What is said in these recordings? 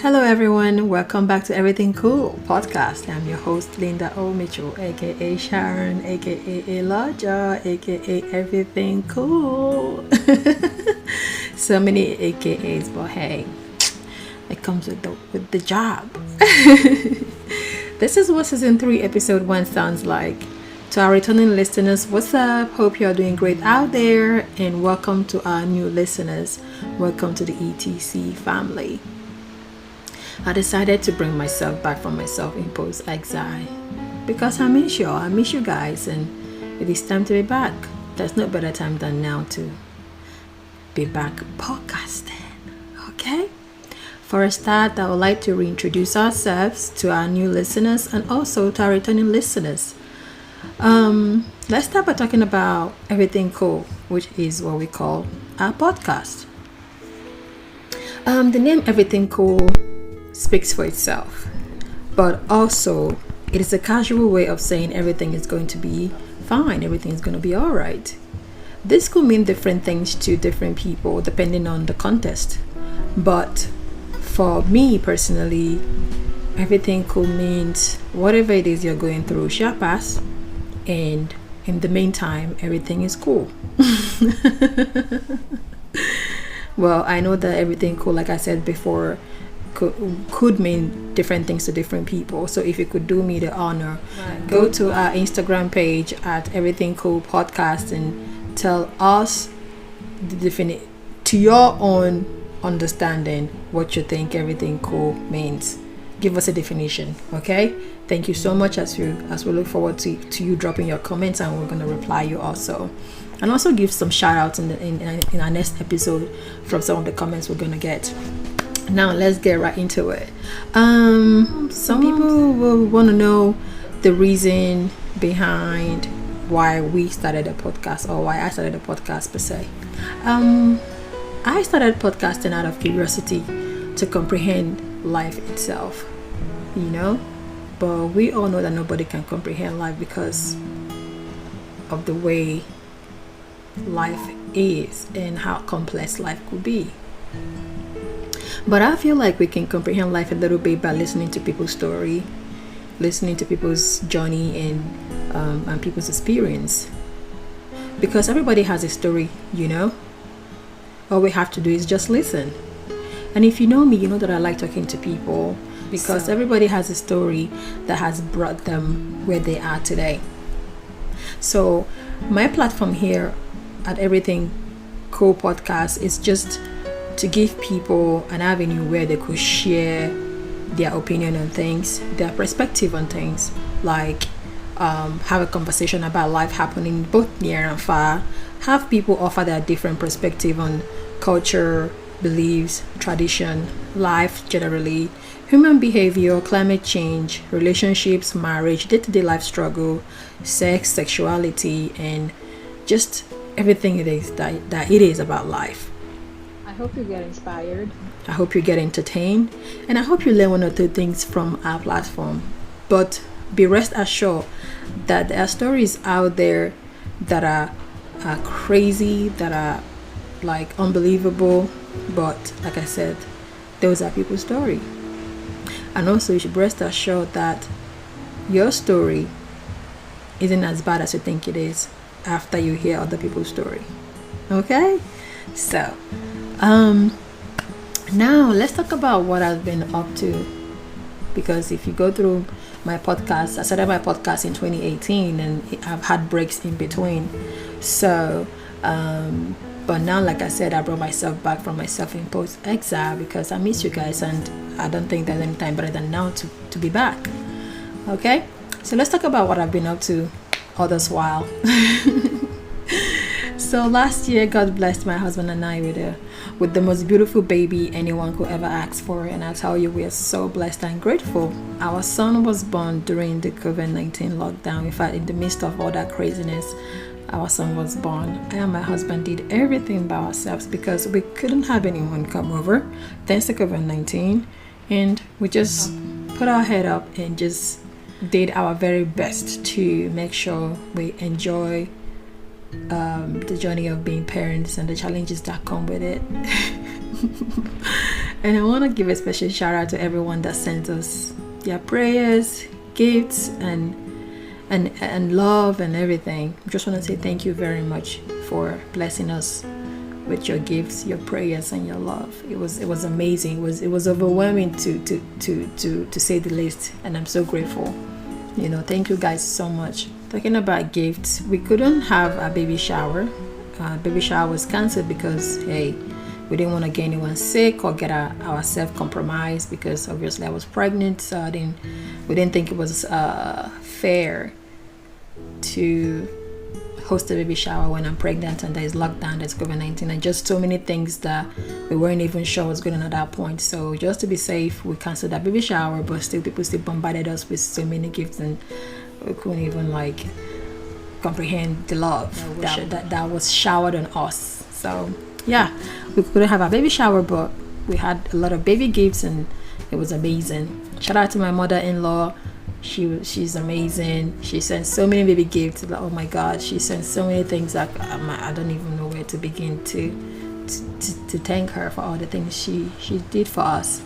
Hello everyone, welcome back to Everything Cool Podcast. I'm your host Linda O. Mitchell, aka Sharon, aka Elijah, aka Everything Cool. So many AKAs, but hey, it comes with the job. This is what season 3 episode 1 sounds like. To our returning listeners, what's up? Hope you're doing great out there, and welcome to our new listeners. Welcome to the ETC family. I decided to bring myself back from my self-imposed exile because I miss you guys, and it is time to be back. There's no better time than now to be back podcasting. Okay? For a start, I would like to reintroduce ourselves to our new listeners and also to our returning listeners. Let's start by talking about Everything Cool, which is what we call our podcast. The name Everything Cool speaks for itself, but also it is a casual way of saying everything is going to be fine, everything is going to be all right. This could mean different things to different people depending on the context, but for me personally, everything cool means whatever it is you're going through shall pass, and in the meantime everything is cool. Well, I know that everything cool, like I said before, could mean different things to different people. So if you could do me the honor, go to our Instagram page at EverythingCoolPodcast and tell us to your own understanding what you think everything cool means. Give us a definition, okay? Thank you so much as we look forward to you dropping your comments, and we're going to reply you also. And also give some shout outs in our next episode from some of the comments we're going to get. Now let's get right into it. Some people will want to know the reason behind why we started a podcast, or why I started a podcast per se. I started podcasting out of curiosity to comprehend life itself, but we all know that nobody can comprehend life because of the way life is and how complex life could be. But I feel like we can comprehend life a little bit by listening to people's story, listening to people's journey and people's experience. Because everybody has a story, All we have to do is just listen. And if you know me, you know that I like talking to people because everybody has a story that has brought them where they are today. So my platform here at Everything Cool Podcast is just to give people an avenue where they could share their opinion on things, their perspective on things, like have a conversation about life happening both near and far, have people offer their different perspective on culture, beliefs, tradition, life generally, human behavior, climate change, relationships, marriage, day-to-day life struggle, sex, sexuality, and just everything it is that it is about life. I hope you get inspired. I hope you get entertained, and I hope you learn one or two things from our platform. But be rest assured that there are stories out there that are crazy, that are like unbelievable. But like I said, those are people's story. And also you should rest assured that your story isn't as bad as you think it is after you hear other people's story. Okay? So now let's talk about what I've been up to, because if you go through my podcast, I started my podcast in 2018 and I've had breaks in between. So but now, like I said, I brought myself back from my self-imposed exile because I miss you guys, and I don't think there's any time better than now to be back. Okay, so let's talk about what I've been up to all this while. So last year, God blessed my husband and I with the most beautiful baby anyone could ever ask for, and I tell you, we are so blessed and grateful. Our son was born during the COVID-19 lockdown. In fact, in the midst of all that craziness, our son was born. I and my husband did everything by ourselves because we couldn't have anyone come over thanks to COVID-19, and we just put our head up and just did our very best to make sure we enjoy the journey of being parents and the challenges that come with it. And I want to give a special shout out to everyone that sent us their prayers, gifts, and love and everything. I just want to say thank you very much for blessing us with your gifts, your prayers, and your love. It was amazing. It was overwhelming to say the least, and I'm so grateful. Thank you guys so much. Talking about gifts, we couldn't have a baby shower. Baby shower was cancelled because we didn't want to get anyone sick or get ourselves compromised, because obviously I was pregnant, so we didn't think it was fair to host a baby shower when I'm pregnant and there's lockdown, there's COVID-19, and just so many things that we weren't even sure was going on at that point. So just to be safe, we canceled that baby shower, but people still bombarded us with so many gifts, and we couldn't even comprehend the love that was showered on us. So yeah, we couldn't have a baby shower, but we had a lot of baby gifts, and it was amazing. Shout out to my mother-in-law. She's amazing. She sent so many baby gifts. Oh my God, she sent so many things that I don't even know where to begin to thank her for all the things she did for us.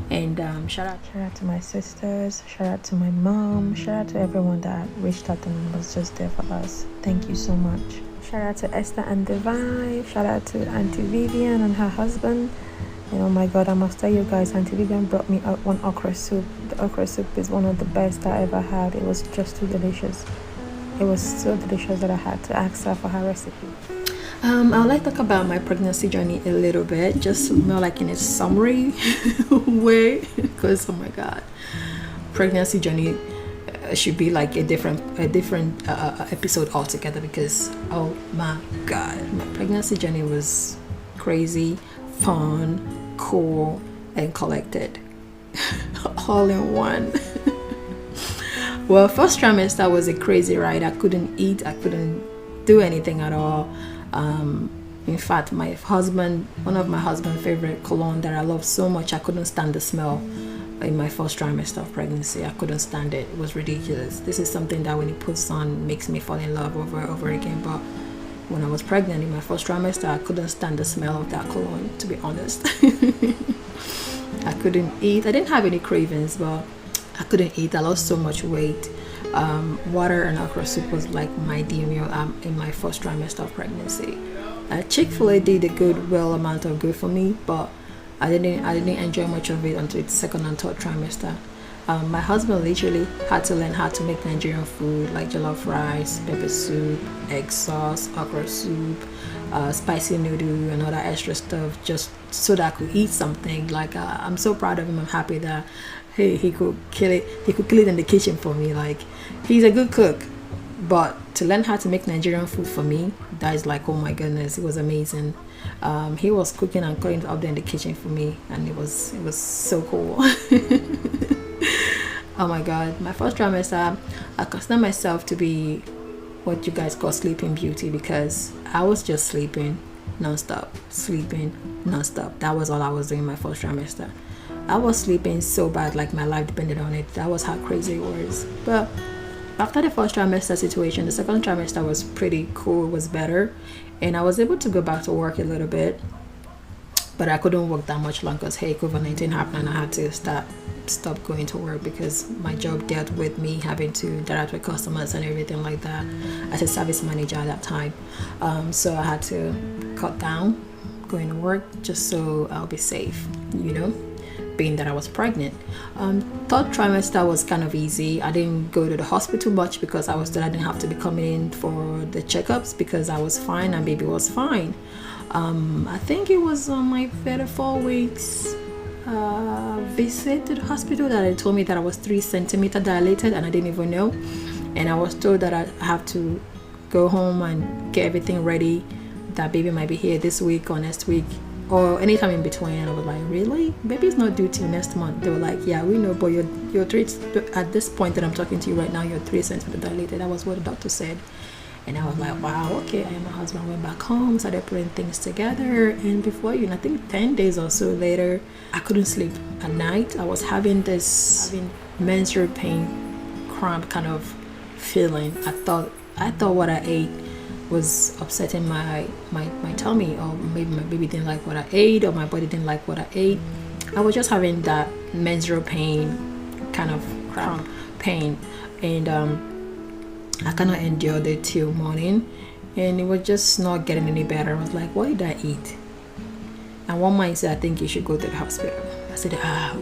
And shout out to my sisters, shout out to my mom, shout out to everyone that reached out and was just there for us. Thank you so much. Shout out to Esther and Divine. Shout out to Auntie Vivian and her husband. And oh my God, I must tell you guys, Auntie Vivian brought me out one okra soup. The okra soup is one of the best I ever had. It was just too delicious. It was so delicious that I had to ask her for her recipe. I would like to talk about my pregnancy journey a little bit, just more like in a summary way, because oh my God, pregnancy journey should be like a different episode altogether, because oh my God, my pregnancy journey was crazy, fun, cool, and collected all in one. Well, first trimester was a crazy ride. I couldn't eat, I couldn't do anything at all. In fact, one of my husband's favorite cologne that I love so much, I couldn't stand the smell in my first trimester of pregnancy. I couldn't stand it. It was ridiculous. This is something that when he puts on makes me fall in love over again. But when I was pregnant in my first trimester, I couldn't stand the smell of that cologne, to be honest. I couldn't eat. I didn't have any cravings, but I couldn't eat. I lost so much weight. Water and okra soup was like my deal meal in my first trimester of pregnancy. Chick-fil-A did a good amount of good for me, but I didn't enjoy much of it until the second and third trimester. My husband literally had to learn how to make Nigerian food like jollof rice, pepper soup, egg sauce, okra soup, spicy noodle, and all that extra stuff, just so that I could eat something. I'm so proud of him. I'm happy that he could kill it. He could kill it in the kitchen for me. He's a good cook, but to learn how to make Nigerian food for me, that is oh my goodness, it was amazing. He was cooking and cutting up there in the kitchen for me, and it was so cool. Oh my God, my first trimester, I consider myself to be what you guys call sleeping beauty, because I was just sleeping non-stop. That was all I was doing my first trimester. I was sleeping so bad, like my life depended on it. That was how crazy it was. But after the first trimester situation, the second trimester was pretty cool. It was better, and I was able to go back to work a little bit, but I couldn't work that much longer because COVID-19 happened, and I had to stop going to work because my job dealt with me having to interact with customers and everything like that as a service manager at that time. So I had to cut down going to work just so I'll be safe, being that I was pregnant. Third trimester was kind of easy. I didn't go to the hospital much because I didn't have to be coming in for the checkups because I was fine and baby was fine. I think it was on my 34 weeks visit to the hospital that they told me that I was 3 centimeters dilated, and I didn't even know. And I was told that I have to go home and get everything ready, that baby might be here this week or next week or anytime in between. And I was like, really? Baby's not due till next month. They were like, yeah, we know, but you're 3, at this point that I'm talking to you right now, you're 3 centimeters dilated. That was what the doctor said. And I was like, wow, okay. And my husband went back home, started putting things together. And before I think 10 days or so later, I couldn't sleep at night. I was having menstrual pain, cramp kind of feeling. I thought what I ate was upsetting my tummy, or maybe my baby didn't like what I ate, or my body didn't like what I ate. I was just having that menstrual pain, kind of cramp pain, and I cannot endure it till morning, and it was just not getting any better. I was like, what did I eat? And one man said, I think you should go to the hospital. I said,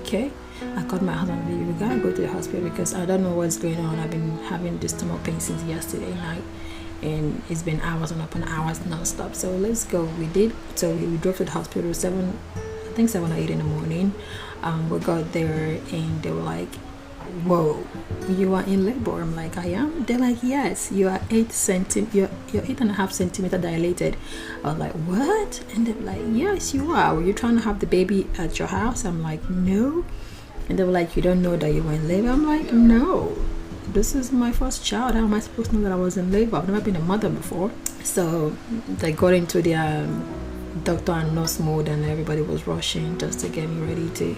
okay. I called my husband, we gotta go to the hospital because I don't know what's going on. I've been having this stomach pain since yesterday night, and it's been hours and upon hours non-stop. So let's go. We did. So we drove to the hospital 7 or 8 in the morning. We got there and they were like, whoa, you are in labor. I'm like, I am. They're like, yes, you are 8.5 centimeter dilated. I was like, what? And they're like, yes, you are. Were you trying to have the baby at your house? I'm like, no. And they were like, you don't know that you were in labor? I'm like, no, this is my first child. How am I supposed to know that I was in labor? I've never been a mother before. So they got into the doctor and nurse mode, and everybody was rushing just to get me ready to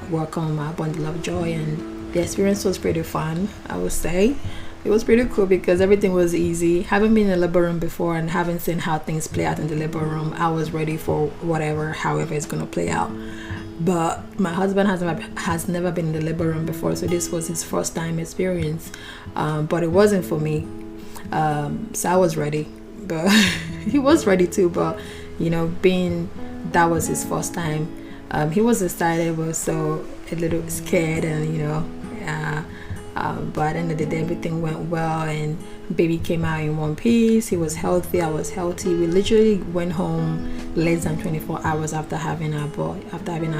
welcome my bundle of joy. And the experience was pretty fun, I would say. It was pretty cool because everything was easy. Having been in the labor room before and having seen how things play out in the labor room, I was ready for however it's going to play out. But my husband has never been in the labor room before, so this was his first time experience. But it wasn't for me. So I was ready, but he was ready too. But being that was his first time, he was excited, but so a little scared, and but at the end of the day, everything went well, and baby came out in one piece. He was healthy, I was healthy. We literally went home less than 24 hours after having our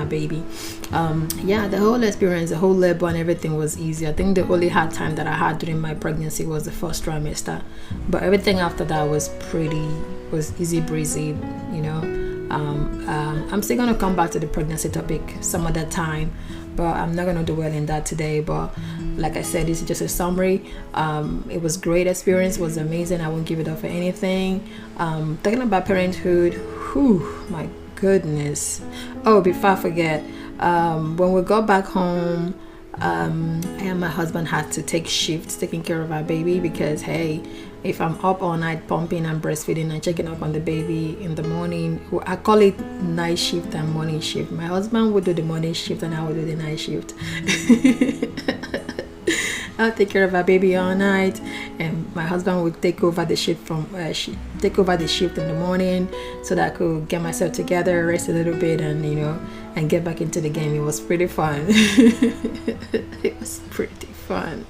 baby. The whole experience, the whole labor and everything was easy. I think the only hard time that I had during my pregnancy was the first trimester, but everything after that was easy breezy. I'm still gonna come back to the pregnancy topic some other time, but I'm not gonna dwell in that today. But like I said, this is just a summary. It was great experience, it was amazing. I won't give it up for anything. Talking about parenthood, my goodness. Oh, before I forget, when we got back home, I and my husband had to take shifts taking care of our baby because, hey, if I'm up all night pumping and breastfeeding and checking up on the baby in the morning, I call it night shift and morning shift. My husband would do the morning shift and I would do the night shift. I'll take care of our baby all night, and my husband would take over the shift in the morning, so that I could get myself together, rest a little bit, and get back into the game. It was pretty fun. It was pretty fun.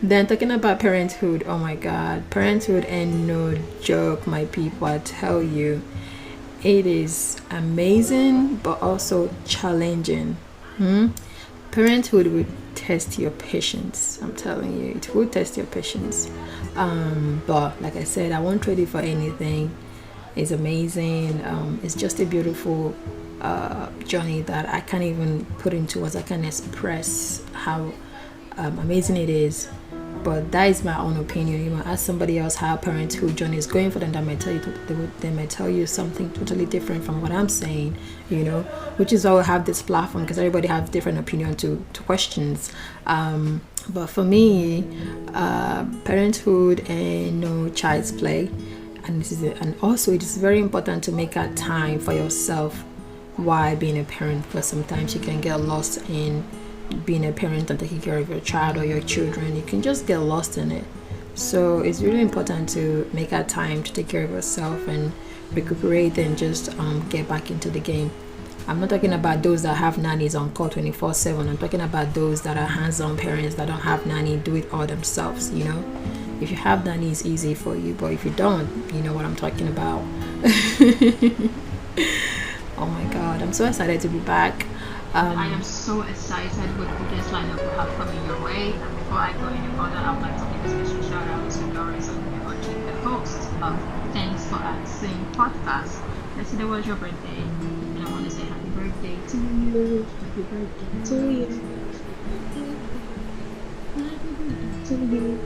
Then talking about parenthood, oh my God, parenthood ain't no joke, my people. I tell you, it is amazing, but also challenging. Parenthood would test your patience. I'm telling you, it will test your patience. But like I said, I won't trade it for anything. It's amazing. It's just a beautiful journey that I can't even put into words. I can't express how amazing it is. But that is my own opinion. Ask somebody else how parenthood journey is going for them. They might tell you something totally different from what I'm saying. Which is why we have this platform, because everybody has different opinion to questions. But for me, parenthood ain't no child's play, and also it is very important to make a time for yourself while being a parent, because sometimes you can get lost in being a parent and taking care of your child or your children. You can just get lost in it. So it's really important to make a time to take care of yourself and recuperate and just get back into the game. I'm not talking about those that have nannies on call 24/7. I'm talking about those that are hands-on parents that don't have nanny, do it all themselves. If you have nanny, it's easy for you, but if you don't, you know what I'm talking about. Oh my God, I'm so excited to be back. I am so excited with the guest lineup we have coming your way. And before I go any further, I would like to give a special shout out to Doris and Memoji, the host of Thanks for Asking Podcast. Yesterday was your birthday, and I want to say happy birthday to you. Happy birthday to you. Happy birthday to you.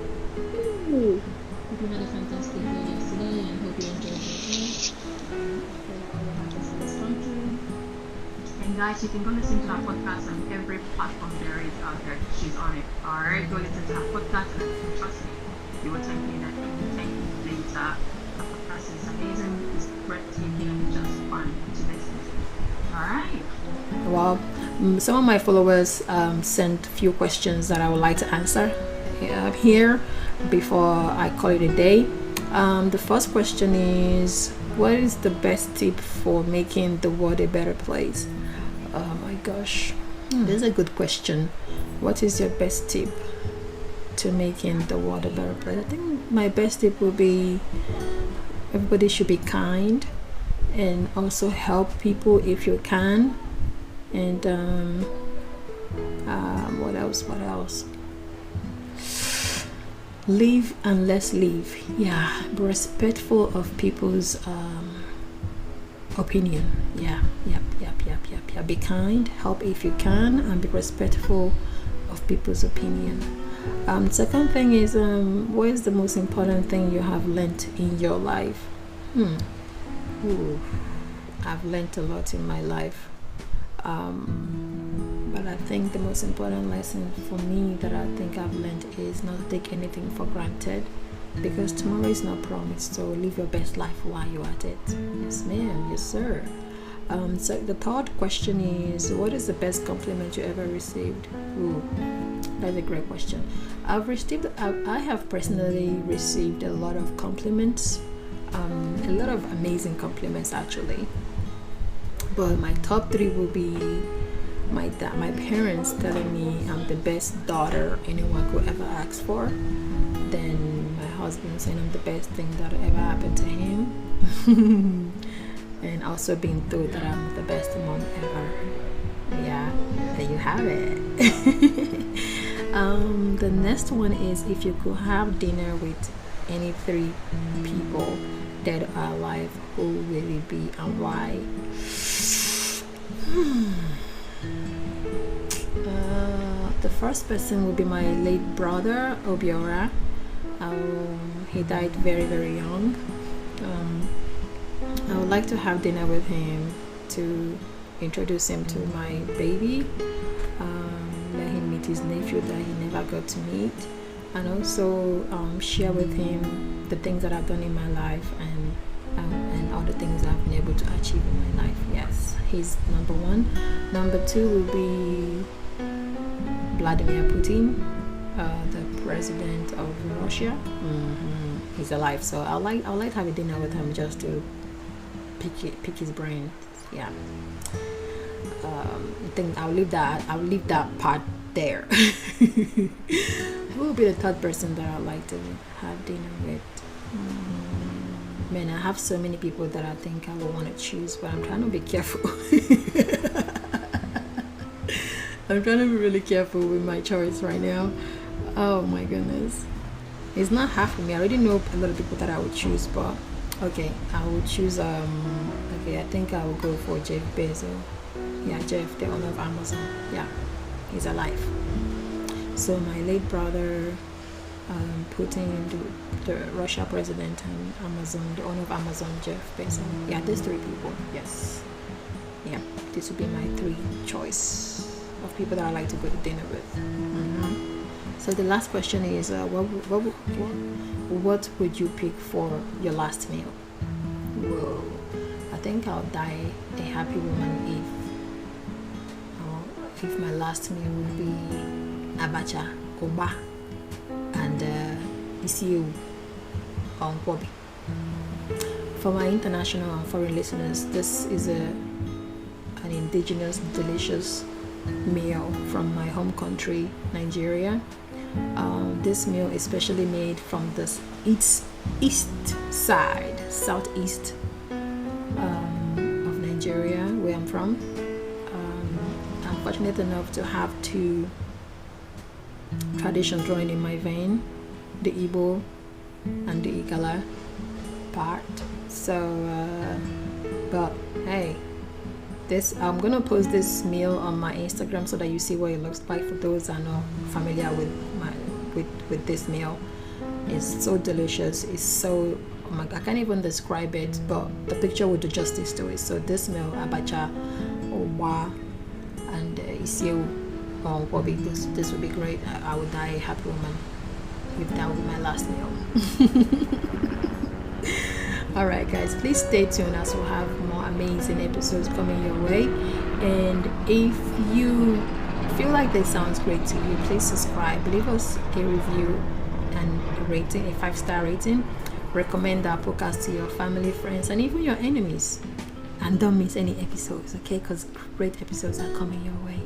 Hope you had a fantastic day yesterday, and hope you enjoyed your day. And guys, you can go listen to our podcast on every platform there is out there. She's on it. Alright, go listen to our podcast and trust me, you will thank me that anything later. Our podcast is amazing, it's breathtaking, and just fun to listen to. Alright. Some of my followers sent few questions that I would like to answer here before I call it a day. The first question is, what is the best tip for making the world a better place? Oh my gosh, this is a good question. What is your best tip to making the world a better place? I think my best tip would be everybody should be kind and also help people if you can. And what else? Live and let's live. Yeah, be respectful of people's opinion. Yeah. Be kind, help if you can, and be respectful of people's opinion. Second thing is, what is the most important thing you have learned in your life? I've learned a lot in my life. But I think the most important lesson for me that I think I've learned is not to take anything for granted, because tomorrow is not promised. So live your best life while you're at it. Yes, ma'am. Yes, sir. So the third question is, what is the best compliment you ever received? Ooh, that's a great question. I have personally received a lot of compliments, a lot of amazing compliments actually. But my top three will be my parents telling me I'm the best daughter anyone could ever ask for. Then my husband saying I'm the best thing that ever happened to him. And also being told that I'm the best mom ever. Yeah, there you have it. The next one is, if you could have dinner with any three people dead or alive, who will it be and why? The first person would be my late brother Obiora. He died very, very young. I would like to have dinner with him to introduce him to my baby, let him meet his nephew that he never got to meet, and also share with him the things that I've done in my life and all the things I've been able to achieve in my life. Yes, he's number one. Number two will be Vladimir Putin, the president of Russia. He's alive, so I'd like to have a dinner with him just to pick his brain. Yeah. I think I'll leave that part there. Who will be the third person that I'd like to have dinner with? Man, I have so many people that I think I would want to choose, but I'm trying to be careful. I'm trying to be really careful with my choice right now. Oh my goodness. It's not half of me. I already know a lot of people that I would choose, but okay, I will choose I think I will go for Jeff Bezos. Yeah, Jeff, the owner of Amazon. Yeah, he's alive. So my late brother, Putin, the Russia president, and Amazon, the owner of Amazon, Jeff Bezos. Yeah, these three people. Yes. Yeah, this would be my three choice of people that I like to go to dinner with. So the last question is, what would you pick for your last meal? Whoa, I think I'll die a happy woman if my last meal would be abacha, oba, and isiu or nkwobi. For my international and foreign listeners, this is an indigenous, delicious meal from my home country, Nigeria. This meal is specially made from the southeast of Nigeria, where I'm from. I'm fortunate enough to have two traditions growing in my vein, the Igbo and the Igala part. So, but hey, I'm gonna post this meal on my Instagram so that you see what it looks like for those that are not familiar with this meal. It's so delicious. It's so, oh my God, I can't even describe it, but the picture will do justice to it. So this meal, abacha, owa, and isiu or nkwobi, this would be great. I would die a happy woman if that would be my last meal. Alright guys, please stay tuned as we'll have more amazing episodes coming your way. And if you feel like this sounds great to you, please subscribe, leave us a review and a rating, a 5-star rating. Recommend our podcast to your family, friends, and even your enemies. And don't miss any episodes, okay? Because great episodes are coming your way.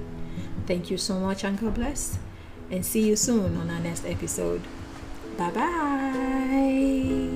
Thank you so much, and God bless. And see you soon on our next episode. Bye-bye.